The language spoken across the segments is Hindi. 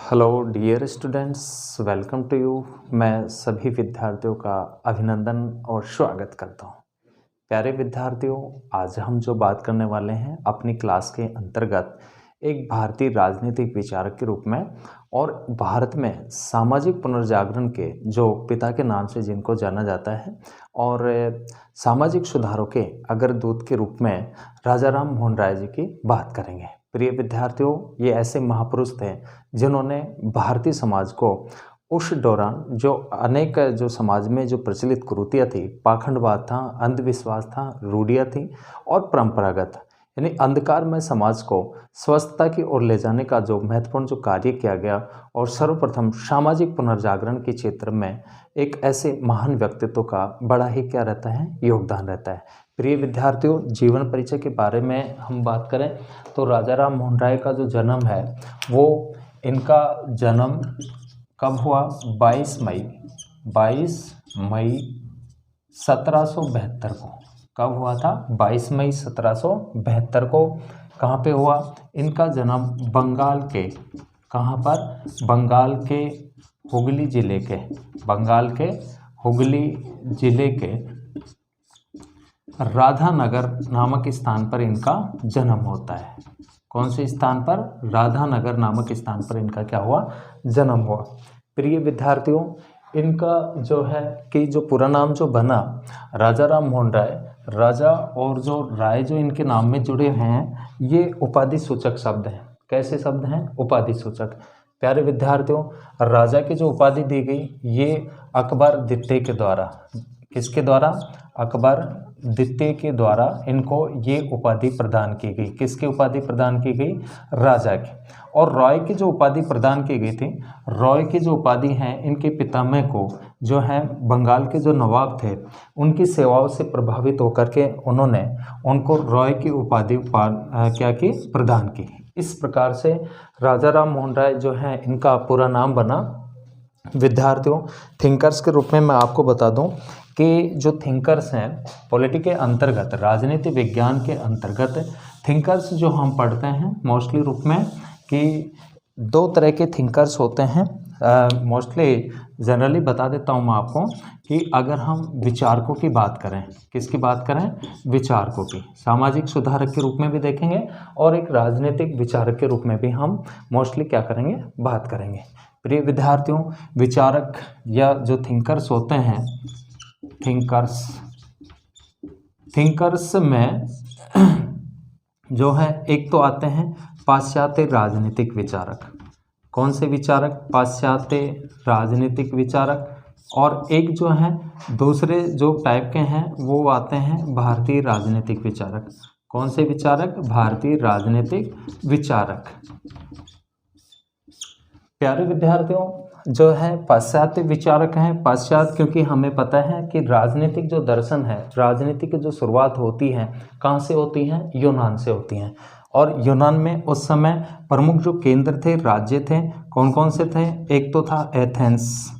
Hello dear students, welcome to you. मैं सभी विद्यार्थियों का अभिनंदन और स्वागत करता हूं। प्यारे विद्यार्थियों, आज हम जो बात करने वाले हैं अपनी क्लास के अंतर्गत एक भारतीय राजनीतिक विचारक के रूप में और भारत में सामाजिक पुनर्जागरण के जो पिता के नाम से जिनको जाना जाता है और सामाजिक सुधारों के अग्रदूत के रूप में राजा राम मोहन राय जी की बात करेंगे। प्रिय विद्यार्थियों, ये ऐसे महापुरुष थे जिन्होंने भारतीय समाज को उस दौरान जो अनेक जो समाज में जो प्रचलित कुरीतियाँ थी, पाखंडवाद था, अंधविश्वास था, रूढ़ियाँ थी और परंपरागत यानी अंधकार में समाज को स्वस्थता की ओर ले जाने का जो महत्वपूर्ण जो कार्य किया गया और सर्वप्रथम सामाजिक पुनर्जागरण के क्षेत्र में एक ऐसे महान व्यक्तित्व का बड़ा ही क्या रहता है, योगदान रहता है। प्रिय विद्यार्थियों, जीवन परिचय के बारे में हम बात करें तो राजा राम मोहन राय का जो जन्म है वो इनका जन्म कब हुआ? 22 मई 1772 को। कब हुआ था? 22 मई 1772 को। कहाँ पे हुआ? इनका जन्म बंगाल के, कहाँ पर? बंगाल के हुगली जिले के, बंगाल के हुगली जिले के राधानगर नामक स्थान पर इनका जन्म होता है। कौन से स्थान पर? राधानगर नामक स्थान पर इनका क्या हुआ? जन्म हुआ। प्रिय विद्यार्थियों, इनका जो है कि जो पूरा नाम जो बना राजा राम मोहन राय, राजा और जो राय जो इनके नाम में जुड़े हैं ये उपाधि सूचक शब्द हैं। कैसे शब्द हैं? उपाधि सूचक। प्यारे विद्यार्थियों, राजा की जो उपाधि दी गई ये अकबर द्वितीय के द्वारा, किसके द्वारा? अकबर द्वितीय के द्वारा इनको ये उपाधि प्रदान की गई। किसकी उपाधि प्रदान की गई? राजा की। और रॉय की जो उपाधि प्रदान की गई थी, रॉय की जो उपाधि हैं इनके पितामह को जो है बंगाल के जो नवाब थे उनकी सेवाओं से प्रभावित होकर के उन्होंने उनको रॉय की उपाधि क्या की? प्रदान की। इस प्रकार से राजा राम मोहन राय जो है इनका पूरा नाम बना। विद्यार्थियों, थिंकर्स के रूप में मैं आपको बता दूं कि जो थिंकर्स हैं पॉलिटी के अंतर्गत, राजनीति विज्ञान के अंतर्गत थिंकर्स जो हम पढ़ते हैं मोस्टली रूप में कि दो तरह के थिंकर्स होते हैं। मोस्टली जनरली बता देता हूँ मैं आपको कि अगर हम विचारकों की बात करें, किसकी बात करें? विचारकों की। सामाजिक सुधारक के रूप में भी देखेंगे और एक राजनीतिक विचारक के रूप में भी हम मोस्टली क्या करेंगे? बात करेंगे। प्रिय विद्यार्थियों, विचारक या जो थिंकर्स होते हैं, थिंकर्स में जो है एक तो आते हैं पाश्चात्य राजनीतिक विचारक। कौन से विचारक? पाश्चात्य राजनीतिक विचारक। और एक जो है दूसरे जो टाइप के हैं वो आते हैं भारतीय राजनीतिक विचारक। कौन से विचारक? भारतीय राजनीतिक विचारक। प्यारे विद्यार्थियों, जो है पाश्चात्य विचारक हैं। पाश्चात्य क्योंकि हमें पता है कि राजनीतिक जो दर्शन है, राजनीति की जो शुरुआत होती है कहाँ से होती है? यूनान से होती हैं। और यूनान में उस समय प्रमुख जो केंद्र थे, राज्य थे, कौन कौन से थे? एक तो था एथेंस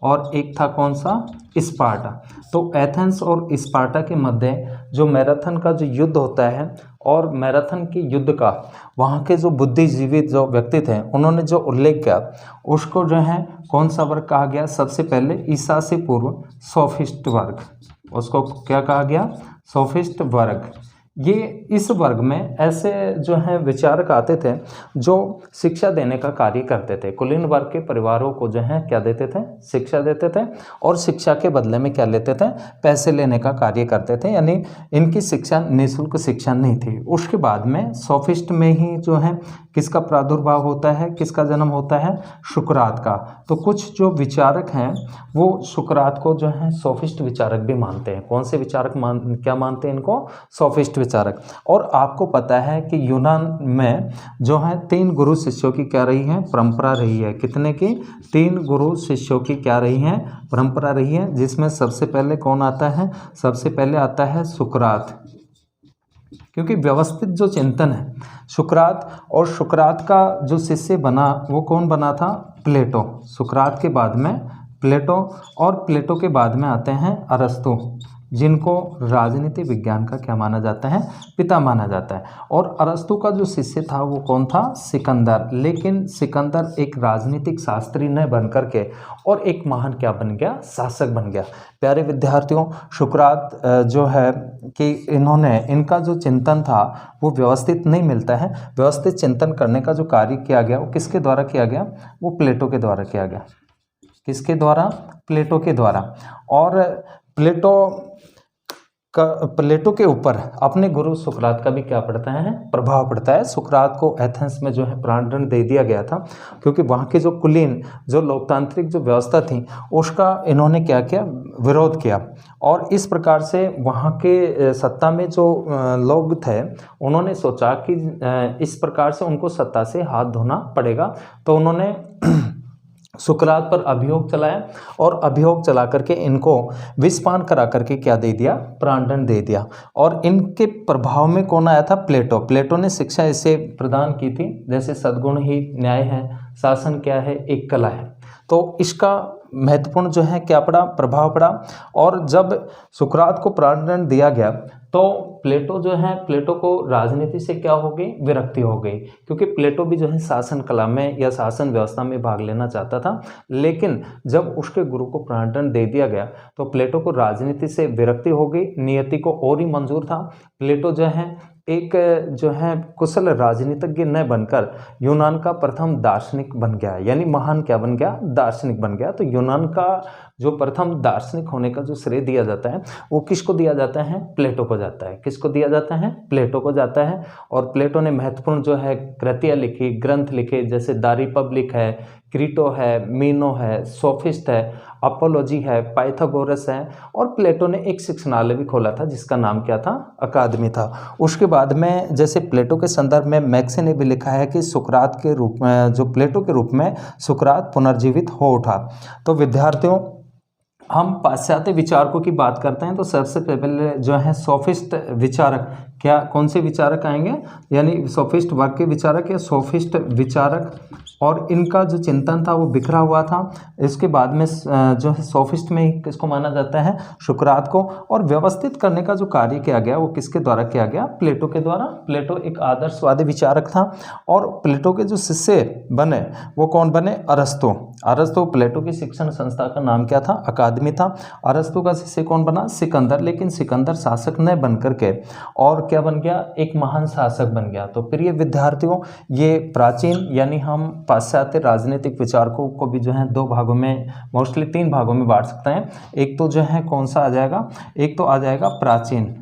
और एक था कौन सा? स्पार्टा। तो एथेंस और स्पार्टा के मध्य जो मैराथन का जो युद्ध होता है और मैराथन के युद्ध का वहाँ के जो बुद्धिजीवी जो व्यक्ति थे उन्होंने जो उल्लेख किया उसको जो है कौन सा वर्ग कहा गया? सबसे पहले ईसा से पूर्व सोफिस्ट वर्ग। उसको क्या कहा गया? सोफिस्ट वर्ग। ये इस वर्ग में ऐसे जो है विचारक आते थे जो शिक्षा देने का कार्य करते थे। कुलीन वर्ग के परिवारों को जो है क्या देते थे? शिक्षा देते थे और शिक्षा के बदले में क्या लेते थे? पैसे लेने का कार्य करते थे। यानी इनकी शिक्षा निःशुल्क शिक्षा नहीं थी। उसके बाद में सोफिस्ट में ही जो है किसका प्रादुर्भाव होता है? किसका जन्म होता है? सुकरात का। तो कुछ जो विचारक हैं वो सुकरात को जो है सोफिस्ट विचारक भी मानते हैं। कौन से विचारक क्या मानते हैं इनको? सोफिस्ट विचारक। और आपको पता है कि यूनान में जो है 3 गुरु शिष्यों की क्या रही है? परंपरा रही है। कितने की? 3 गुरु शिष्यों की क्या रही है? परंपरा रही है। जिसमें सबसे पहले कौन आता है? सबसे पहले आता है सुकरात। क्योंकि व्यवस्थित जो चिंतन है सुकरात, और सुकरात का जो शिष्य बना वो कौन बना था? प्लेटो। सुकरात के बाद में प्लेटो, और प्लेटो के बाद में आते हैं अरस्तु। जिनको राजनीति विज्ञान का क्या माना जाता है, पिता माना जाता है। और अरस्तु का जो शिष्य था वो कौन था, सिकंदर। लेकिन सिकंदर एक राजनीतिक शास्त्री न बन करके और एक महान क्या बन गया, शासक बन गया। प्यारे विद्यार्थियों, सुकरात जो है कि इनका जो चिंतन था वो व्यवस्थित नहीं मिलता है। व्यवस्थित चिंतन करने का जो कार्य किया गया वो किसके द्वारा किया गया, वो प्लेटो के द्वारा किया गया। किसके द्वारा, प्लेटो के द्वारा। और प्लेटो के ऊपर अपने गुरु सुकरात का भी क्या पड़ता है, प्रभाव पड़ता है। सुकरात को एथेंस में जो है प्राणदंड दे दिया गया था, क्योंकि वहाँ की जो कुलीन जो लोकतांत्रिक जो व्यवस्था थी उसका इन्होंने क्या किया, विरोध किया। और इस प्रकार से वहाँ के सत्ता में जो लोग थे उन्होंने सोचा कि इस प्रकार से उनको सत्ता से हाथ धोना पड़ेगा। तो उन्होंने सुकरात पर अभियोग चलाया और अभियोग चला करके इनको विषपान करा करके क्या दे दिया, प्राणदंड दे दिया। और इनके प्रभाव में कौन आया था, प्लेटो ने शिक्षा इसे प्रदान की थी, जैसे सद्गुण ही न्याय है, शासन क्या है, एक कला है। तो इसका महत्वपूर्ण जो है क्या पड़ा, प्रभाव पड़ा। और जब सुकरात को प्राणदंड दिया गया तो प्लेटो को राजनीति से क्या हो गई, विरक्ति हो गई, क्योंकि प्लेटो भी जो है शासन कला में या शासन व्यवस्था में भाग लेना चाहता था। लेकिन जब उसके गुरु को प्राणदंड दे दिया गया तो प्लेटो को राजनीति से विरक्ति हो गई, नियति को और ही मंजूर था। प्लेटो जो है एक जो है कुशल राजनीतिज्ञ न बनकर यूनान का प्रथम दार्शनिक बन गया, यानी महान क्या बन गया, दार्शनिक बन गया। तो यूनान का जो प्रथम दार्शनिक होने का जो श्रेय दिया जाता है वो किसको दिया जाता है, प्लेटो को जाता है। किसको दिया जाता है, प्लेटो को जाता है। और प्लेटो ने महत्वपूर्ण जो है कृतियाँ लिखी, ग्रंथ लिखे, जैसे द रिपब्लिक है, क्रीटो है, मीनो है, सोफिस्ट है, अपोलॉजी है, पाइथागोरस है। और प्लेटो ने एक शिक्षणालय भी खोला था जिसका नाम क्या था, अकादमी था। उसके बाद में जैसे प्लेटो के संदर्भ में मैक्सी ने भी लिखा है कि सुकरात के रूप में, जो प्लेटो के रूप में सुकरात पुनर्जीवित हो उठा। तो विद्यार्थियों, हम पाश्चात्य विचारकों की बात करते हैं तो सबसे पहले जो है सोफिस्ट विचारक, क्या कौन से विचारक आएंगे, यानी सोफिस्ट वर्ग के विचारक या सोफिस्ट विचारक। और इनका जो चिंतन था वो बिखरा हुआ था। इसके बाद में जो है सोफिस्ट में किसको माना जाता है, सुकरात को। और व्यवस्थित करने का जो कार्य किया गया वो किसके द्वारा किया गया, प्लेटो के द्वारा। प्लेटो एक आदर्शवादी विचारक था। और प्लेटो के जो शिष्य बने वो कौन बने, अरस्तु। प्लेटो की शिक्षण संस्था का नाम क्या था, अकादमी था। अरस्तु का शिष्य कौन बना, सिकंदर। लेकिन सिकंदर शासक न बन करके और क्या बन गया, एक महान शासक बन गया। तो प्रिय विद्यार्थियों, ये प्राचीन यानी हम पाश्चात्य राजनीतिक विचारकों को भी जो है दो भागों में, मोस्टली तीन भागों में बांट सकते हैं। एक तो जो है कौन सा आ जाएगा, एक तो आ जाएगा प्राचीन,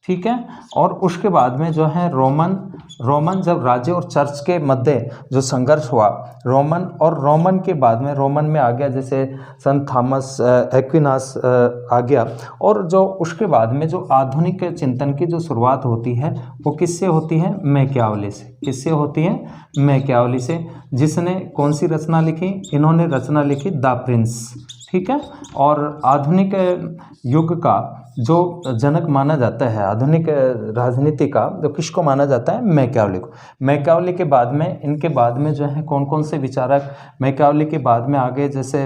ठीक है। और उसके बाद में जो है रोमन जब राज्य और चर्च के मध्य जो संघर्ष हुआ, रोमन के बाद में, रोमन में आ गया जैसे संत थॉमस एक्विनास आ गया। और जो उसके बाद में जो आधुनिक चिंतन की जो शुरुआत होती है वो किससे होती है, मैकियावेली से। किससे होती है, मैकियावेली से। जिसने कौन सी रचना लिखी, इन्होंने रचना लिखी द प्रिंस, ठीक है। और आधुनिक युग का जो जनक माना जाता है, आधुनिक राजनीति का, तो किसको माना जाता है, मैकियावेली को। मैकियावेली के बाद में, इनके बाद में जो है कौन कौन से विचारक, मैकियावेली के बाद में आगे जैसे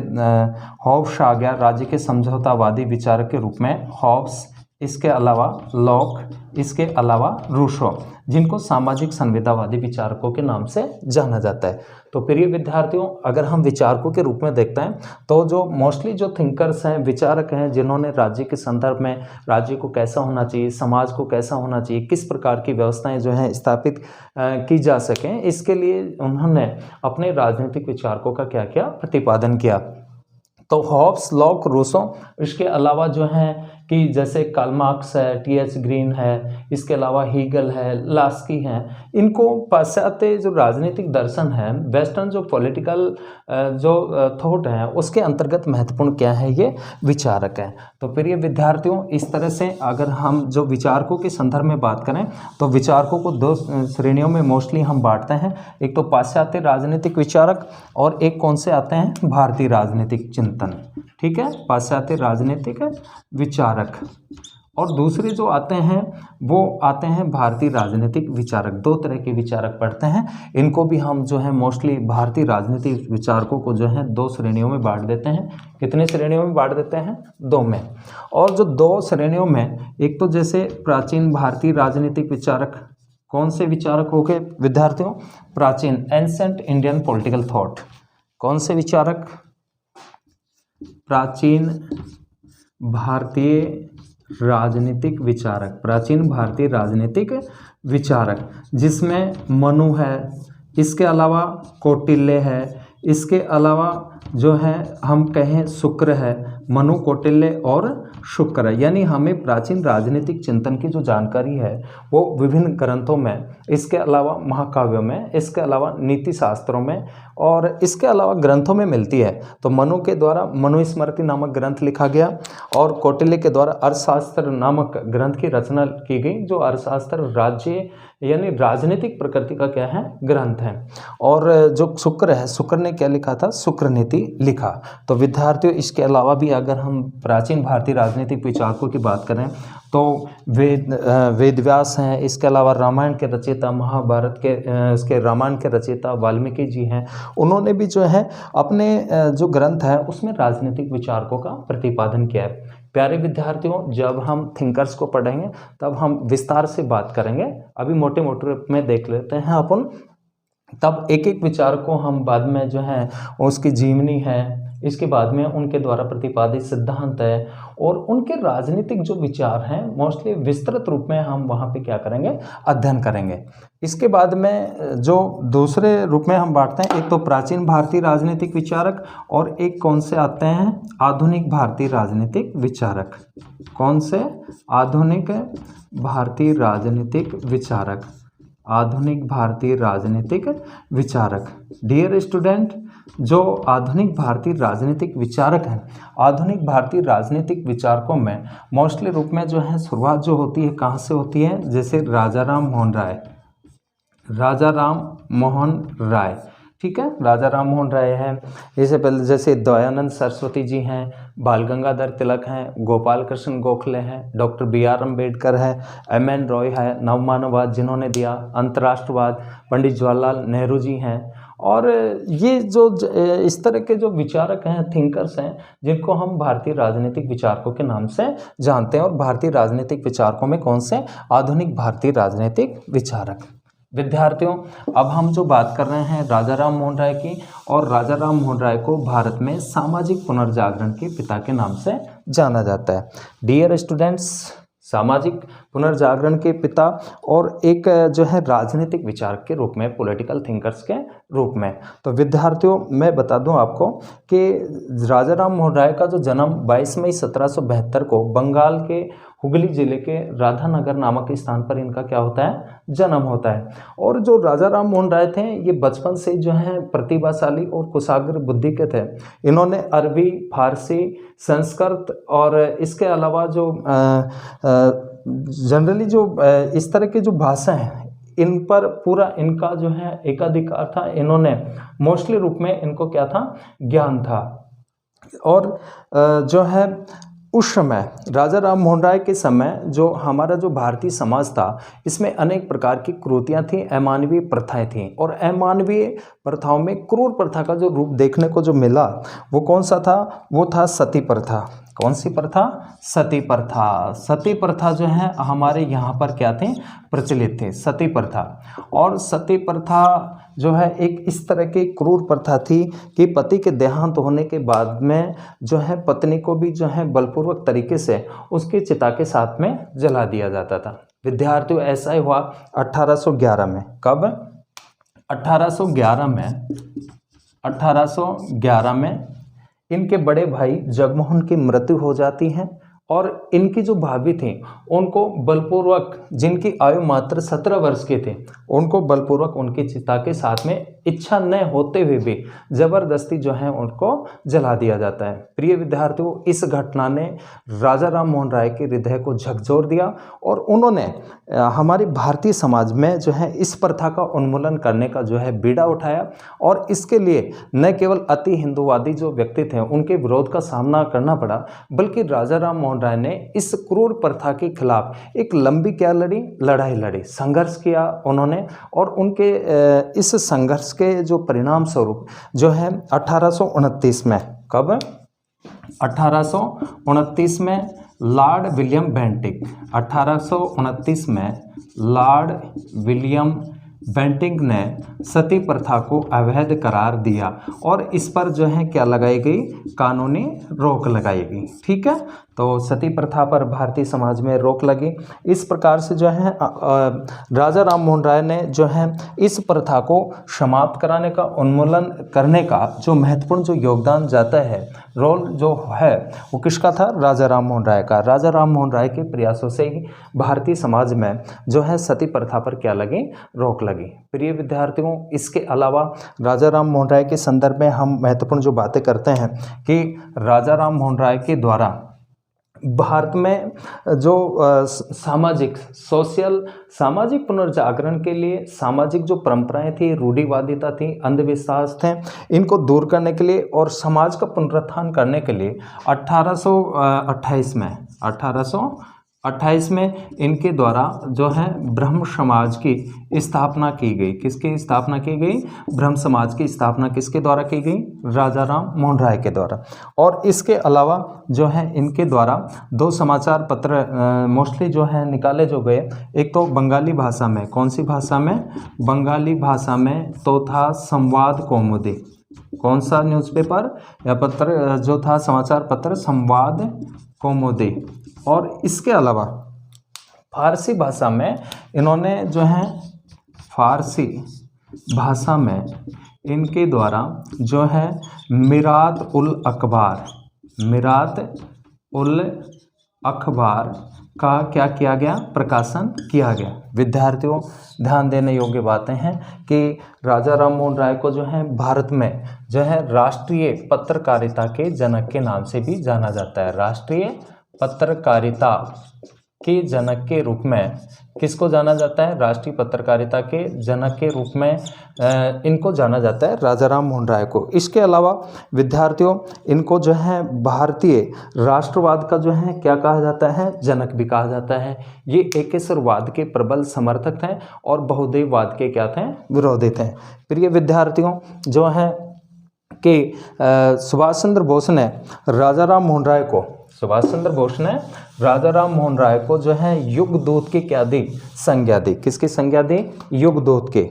हॉब्स आ गया, राज्य के समझौतावादी विचारक के रूप में हॉब्स, इसके अलावा लॉक, इसके अलावा रूसो, जिनको सामाजिक संवेदनावादी विचारकों के नाम से जाना जाता है। तो प्रिय विद्यार्थियों, अगर हम विचारकों के रूप में देखते हैं तो जो मोस्टली जो थिंकर्स हैं, विचारक हैं, जिन्होंने राज्य के संदर्भ में राज्य को कैसा होना चाहिए, समाज को कैसा होना चाहिए, किस प्रकार की व्यवस्थाएं जो हैं स्थापित की जा सकें, इसके लिए उन्होंने अपने राजनीतिक विचारकों का क्या किया, प्रतिपादन किया। तो हॉब्स, लॉक, रूसो, इसके अलावा जो है कि जैसे कार्ल मार्क्स है, टी.एच. ग्रीन है, इसके अलावा हीगल है, लास्की हैं, इनको पाश्चात्य जो राजनीतिक दर्शन है, वेस्टर्न जो पॉलिटिकल जो थॉट है, उसके अंतर्गत महत्वपूर्ण क्या है, ये विचारक हैं। तो प्रिय विद्यार्थियों, इस तरह से अगर हम जो विचारकों के संदर्भ में बात करें तो विचारकों को दो श्रेणियों में मोस्टली हम बांटते हैं। एक तो पाश्चात्य राजनीतिक विचारक और एक कौन से आते हैं, भारतीय राजनीतिक चिंतन, ठीक है, पाश्चात्य राजनीतिक विचारक। और दूसरे जो आते हैं वो आते हैं भारतीय राजनीतिक विचारक। दो तरह के विचारक पढ़ते हैं, इनको भी हम जो है मोस्टली भारतीय राजनीतिक विचारकों को जो है दो श्रेणियों में बांट देते हैं। कितनी श्रेणियों में बांट देते हैं? दो में। और जो दो श्रेणियों में, एक तो जैसे प्राचीन भारतीय राजनीतिक विचारक, कौन से विचारक हो गए विद्यार्थियों? प्राचीन, एंसेंट इंडियन पॉलिटिकल थॉट। कौन से विचारक? प्राचीन भारतीय राजनीतिक विचारक। प्राचीन भारतीय राजनीतिक विचारक जिसमें मनु है, इसके अलावा कौटिल्य है, इसके अलावा जो है हम कहें शुक्र है, मनु, कौटिल्य और शुक्र है। यानी हमें प्राचीन राजनीतिक चिंतन की जो जानकारी है वो विभिन्न ग्रंथों में, इसके अलावा महाकाव्यों में, इसके अलावा नीति शास्त्रों में और इसके अलावा ग्रंथों में मिलती है। तो मनु के द्वारा मनुस्मृति नामक ग्रंथ लिखा गया और कौटिल्य के द्वारा अर्थशास्त्र नामक ग्रंथ की रचना की गई, जो अर्थशास्त्र राज्य यानी राजनीतिक प्रकृति का क्या है? ग्रंथ है। और जो शुक्र है, शुक्र ने क्या लिखा था? शुक्र नीति लिखा। तो विद्यार्थियों इसके अलावा भी अगर हम प्राचीन भारतीय राजनीतिक विचारकों की बात करें तो वेदव्यास हैं, इसके अलावा रामायण के रचयिता, महाभारत के इसके रामायण के रचयिता वाल्मीकि जी हैं। उन्होंने भी जो है अपने जो ग्रंथ है उसमें राजनीतिक विचारकों का प्रतिपादन किया है। प्यारे विद्यार्थियों, जब हम थिंकर्स को पढ़ेंगे तब हम विस्तार से बात करेंगे। अभी मोटे मोटे रूप में देख लेते हैं अपन, तब एक एक विचार को हम बाद में जो है उसकी जीवनी है, इसके बाद में उनके द्वारा प्रतिपादित सिद्धांत है और उनके राजनीतिक जो विचार हैं मोस्टली विस्तृत रूप में हम वहाँ पे क्या करेंगे? अध्ययन करेंगे। इसके बाद में जो दूसरे रूप में हम बांटते हैं, एक तो प्राचीन भारतीय राजनीतिक विचारक और एक कौन से आते हैं? आधुनिक भारतीय राजनीतिक विचारक। कौन से? आधुनिक भारतीय राजनीतिक विचारक। आधुनिक भारतीय राजनीतिक विचारक। डियर स्टूडेंट, जो आधुनिक भारतीय राजनीतिक विचारक हैं, आधुनिक भारतीय राजनीतिक विचारकों में मोस्टली रूप में जो है शुरुआत जो होती है कहाँ से होती है? जैसे राजा राम मोहन राय, राजा राम मोहन राय, ठीक है, राजा राम मोहन राय हैं। इससे पहले जैसे दयानंद सरस्वती जी हैं, बाल गंगाधर तिलक हैं, गोपाल कृष्ण गोखले हैं, डॉक्टर BR अम्बेडकर है, MN रॉय है, नवमानववाद जिन्होंने दिया, अंतर्राष्ट्रवाद पंडित जवाहरलाल नेहरू जी हैं। और ये जो इस तरह के जो विचारक हैं, थिंकर्स हैं, जिनको हम भारतीय राजनीतिक विचारकों के नाम से जानते हैं। और भारतीय राजनीतिक विचारकों में कौन से? आधुनिक भारतीय राजनीतिक विचारक। विद्यार्थियों, अब हम जो बात कर रहे हैं राजा राम मोहन राय की, और राजा राम मोहन राय को भारत में सामाजिक पुनर्जागरण के पिता के नाम से जाना जाता है। डियर स्टूडेंट्स, सामाजिक पुनर्जागरण के पिता और एक जो है राजनीतिक विचारक के रूप में, पॉलिटिकल थिंकर्स के रूप में। तो विद्यार्थियों, मैं बता दूं आपको कि राजा राम मोहन राय का जो जन्म 22 मई 1772 को बंगाल के हुगली जिले के राधानगर नामक स्थान पर इनका क्या होता है? जन्म होता है। और जो राजा राम मोहन राय थे, ये बचपन से जो है प्रतिभाशाली और कुशाग्र बुद्धि के थे। इन्होंने अरबी, फारसी, संस्कृत और इसके अलावा जो जनरली जो इस तरह के जो भाषा हैं, इन पर पूरा इनका जो है एकाधिकार था। इन्होंने मोस्टली रूप में इनको क्या था? ज्ञान था। और जो है उस समय राजा राम मोहन राय के समय जो हमारा जो भारतीय समाज था, इसमें अनेक प्रकार की क्रूरतियाँ थीं, अमानवीय प्रथाएं थीं। और अमानवीय प्रथाओं में क्रूर प्रथा का जो रूप देखने को जो मिला वो कौन सा था? वो था सती प्रथा। कौन सी प्रथा? सती प्रथा। सती प्रथा जो है हमारे यहाँ पर क्या थे? प्रचलित थे, सती प्रथा। और सती प्रथा जो है एक इस तरह की क्रूर प्रथा थी कि पति के देहांत होने के बाद में जो है पत्नी को भी जो है बलपूर्वक तरीके से उसके चिता के साथ में जला दिया जाता था। विद्यार्थियों, ऐसा ही हुआ 1811 में। कब? 1811 में इनके बड़े भाई जगमोहन की मृत्यु हो जाती है और इनकी जो भाभी थी उनको बलपूर्वक, जिनकी आयु मात्र 17 वर्ष की थी, उनको बलपूर्वक उनकी चिता के साथ में इच्छा न होते हुए भी जबरदस्ती जो है उनको जला दिया जाता है। प्रिय विद्यार्थियों, इस घटना ने राजा राम मोहन राय के हृदय को झकझोर दिया और उन्होंने हमारी भारतीय समाज में जो है इस प्रथा का उन्मूलन करने का जो है बीड़ा उठाया और इसके लिए न केवल अति हिंदूवादी जो व्यक्ति थे उनके विरोध का सामना करना पड़ा, बल्कि राजा राम मोहन राय ने इस क्रूर प्रथा के खिलाफ एक लंबी क्या लड़ाई लड़ी, संघर्ष किया उन्होंने। और उनके इस संघर्ष के जो परिणाम स्वरूप जो है 1829 में, कब 1829 में लॉर्ड विलियम बेंटिक, 1829 में लॉर्ड विलियम बेंटिक ने सती प्रथा को अवैध करार दिया और इस पर जो है क्या लगाई गई, कानूनी रोक लगाई गई। ठीक है, तो सती प्रथा पर भारतीय समाज में रोक लगी। इस प्रकार से जो है राजा राम मोहन राय ने जो है इस प्रथा को समाप्त कराने का, उन्मूलन करने का जो महत्वपूर्ण जो योगदान जाता है, रोल जो है वो किसका था, राजा राम मोहन राय का। राजा राम मोहन राय के प्रयासों से ही भारतीय समाज में जो है सती प्रथा पर क्या लगी, रोक लगी। प्रिय विद्यार्थियों, इसके अलावा राजा राम मोहन राय के संदर्भ में हम महत्वपूर्ण जो बातें करते हैं कि राजा राम मोहन राय के द्वारा भारत में जो सामाजिक पुनर्जागरण के लिए सामाजिक जो परंपराएं थी, रूढ़िवादिता थी, अंधविश्वास थे, इनको दूर करने के लिए और समाज का पुनरुत्थान करने के लिए 1828 में इनके द्वारा जो है ब्रह्म समाज की स्थापना की गई। किसकी स्थापना की गई, ब्रह्म समाज की स्थापना किसके द्वारा की गई, राजा राम मोहन राय के द्वारा। और इसके अलावा जो है इनके द्वारा दो समाचार पत्र मोस्टली जो है निकाले जो गए, एक तो बंगाली भाषा में, कौन सी भाषा में, बंगाली भाषा में, तो था संवाद कौमुदी। कौन सा न्यूज़पेपर या पत्र जो था, समाचार पत्र संवाद कौमुदी। और इसके अलावा फारसी भाषा में इन्होंने जो है, फारसी भाषा में इनके द्वारा जो है मिरात उल अखबार का क्या किया गया, प्रकाशन किया गया। विद्यार्थियों, ध्यान देने योग्य बातें हैं कि राजा राम मोहन राय को जो है भारत में जो है राष्ट्रीय पत्रकारिता के जनक के नाम से भी जाना जाता है। राष्ट्रीय पत्रकारिता के जनक के रूप में किसको जाना जाता है, राष्ट्रीय पत्रकारिता के जनक के रूप में इनको जाना जाता है, राजा राम मोहन राय को। इसके अलावा विद्यार्थियों, इनको जो है भारतीय राष्ट्रवाद का जो है क्या कहा जाता है, जनक भी कहा जाता है। ये एकेश्वरवाद के प्रबल समर्थक थे और बहुदेववाद के क्या थे, विरोधी थे। प्रिय विद्यार्थियों, जो है कि सुभाष चंद्र बोस ने राजा राम मोहन राय को जो है युगदूत की क्या दी, संज्ञा दी। किसकी संज्ञा दी, युगदूत के।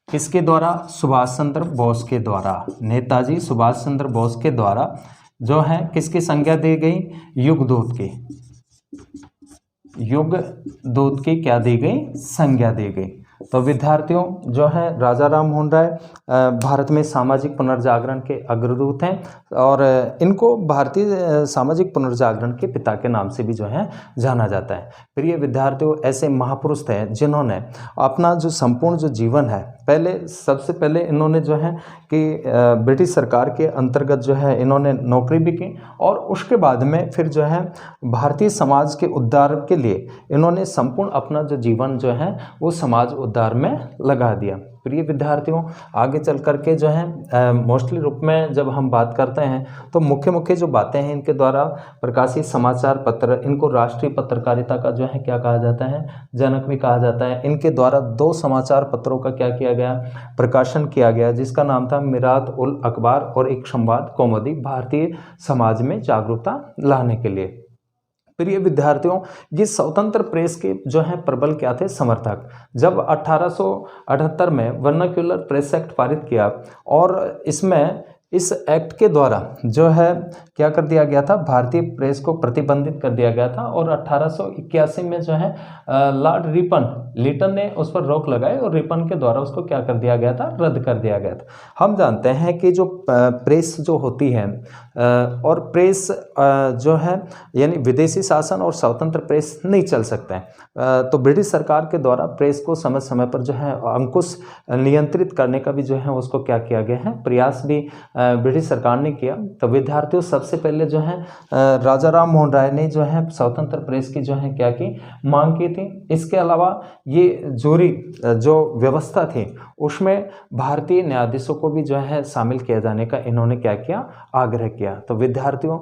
किसके द्वारा, सुभाष चंद्र बोस के द्वारा, नेताजी सुभाष चंद्र बोस के द्वारा जो है किसकी संज्ञा दी गई, युगदूत की। युगदूत की क्या दी गई, संज्ञा दी गई। तो विद्यार्थियों, जो है राजा राम मोहन राय भारत में सामाजिक पुनर्जागरण के अग्रदूत हैं और इनको भारतीय सामाजिक पुनर्जागरण के पिता के नाम से भी जो है जाना जाता है। प्रिय विद्यार्थियों, ऐसे महापुरुष थे जिन्होंने अपना जो संपूर्ण जो जीवन है, सबसे पहले इन्होंने जो है कि ब्रिटिश सरकार के अंतर्गत जो है इन्होंने नौकरी भी की और उसके बाद में फिर जो है भारतीय समाज के उद्धार के लिए इन्होंने संपूर्ण अपना जो जीवन जो है वो समाज उद्धार में लगा दिया। प्रिय विद्यार्थियों, आगे चल करके जो है मोस्टली रूप में जब हम बात करते हैं तो मुख्य जो बातें हैं इनके द्वारा प्रकाशित समाचार पत्र, इनको राष्ट्रीय पत्रकारिता का जो है क्या कहा जाता है, जनक भी कहा जाता है। इनके द्वारा दो समाचार पत्रों का क्या किया गया, प्रकाशन किया गया, जिसका नाम था मिरात उल अखबार और एक संवाद कौमुदी, भारतीय समाज में जागरूकता लाने के लिए। प्रिय विद्यार्थियों, ये स्वतंत्र प्रेस के जो है प्रबल क्या थे, समर्थक। जब 1878 में वर्नाक्युलर प्रेस एक्ट पारित किया और इसमें इस एक्ट के द्वारा जो है क्या कर दिया गया था, भारतीय प्रेस को प्रतिबंधित कर दिया गया था और 1881 में जो है लॉर्ड लिटन ने उस पर रोक लगाई और रिपन के द्वारा उसको क्या कर दिया गया था, रद्द कर दिया गया था। हम जानते हैं कि जो प्रेस जो होती है और प्रेस जो है यानी विदेशी शासन और स्वतंत्र प्रेस नहीं चल सकते हैं, तो ब्रिटिश सरकार के द्वारा प्रेस को समय समय पर जो है अंकुश नियंत्रित करने का भी जो है उसको क्या किया गया है, प्रयास भी ब्रिटिश सरकार ने किया। तो विद्यार्थियों सबसे पहले जो है राजा राम मोहन राय ने जो है स्वतंत्र प्रेस की जो है क्या की मांग की थी। इसके अलावा ये जूरी जो व्यवस्था थी उसमें भारतीय न्यायाधीशों को भी जो है शामिल किया जाने का इन्होंने क्या किया, आग्रह किया। तो विद्यार्थियों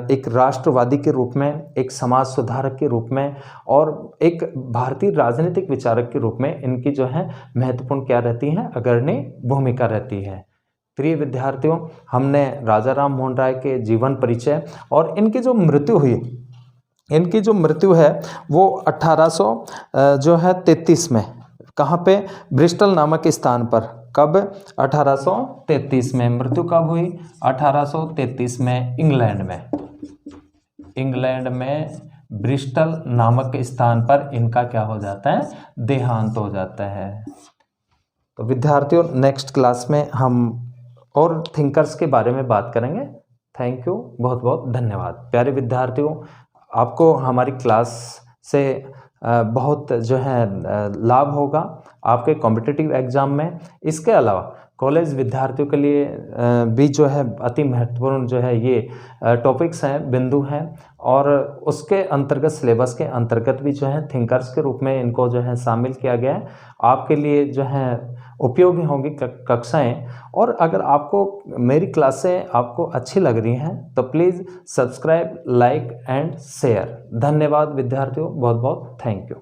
एक राष्ट्रवादी के रूप में, एक समाज सुधारक के रूप में और एक भारतीय राजनीतिक विचारक के रूप में इनकी जो है महत्वपूर्ण क्या रहती है, अग्रणी भूमिका रहती है। प्रिय विद्यार्थियों, हमने राजा राम मोहन राय के जीवन परिचय और इनकी जो मृत्यु हुई, इनकी जो मृत्यु है वो 1833 में कहाँ पे, ब्रिस्टल नामक स्थान पर। कब? 1833 में। मृत्यु कब हुई? 1833 में इंग्लैंड में ब्रिस्टल नामक स्थान पर इनका क्या हो जाता है, देहांत हो जाता है। तो विद्यार्थियों नेक्स्ट क्लास में हम और थिंकर्स के बारे में बात करेंगे। थैंक यू, बहुत बहुत धन्यवाद। प्यारे विद्यार्थियों, आपको हमारी क्लास से बहुत जो है लाभ होगा आपके कॉम्पिटिटिव एग्ज़ाम में। इसके अलावा कॉलेज विद्यार्थियों के लिए भी जो है अति महत्वपूर्ण जो है ये टॉपिक्स हैं, बिंदु हैं और उसके अंतर्गत सिलेबस के अंतर्गत भी जो है थिंकर्स के रूप में इनको जो है शामिल किया गया है। आपके लिए जो है उपयोगी होंगी कक्षाएं। और अगर आपको मेरी क्लासें आपको अच्छी लग रही हैं तो please subscribe, like and share. धन्यवाद विद्यार्थियों, बहुत बहुत थैंक यू।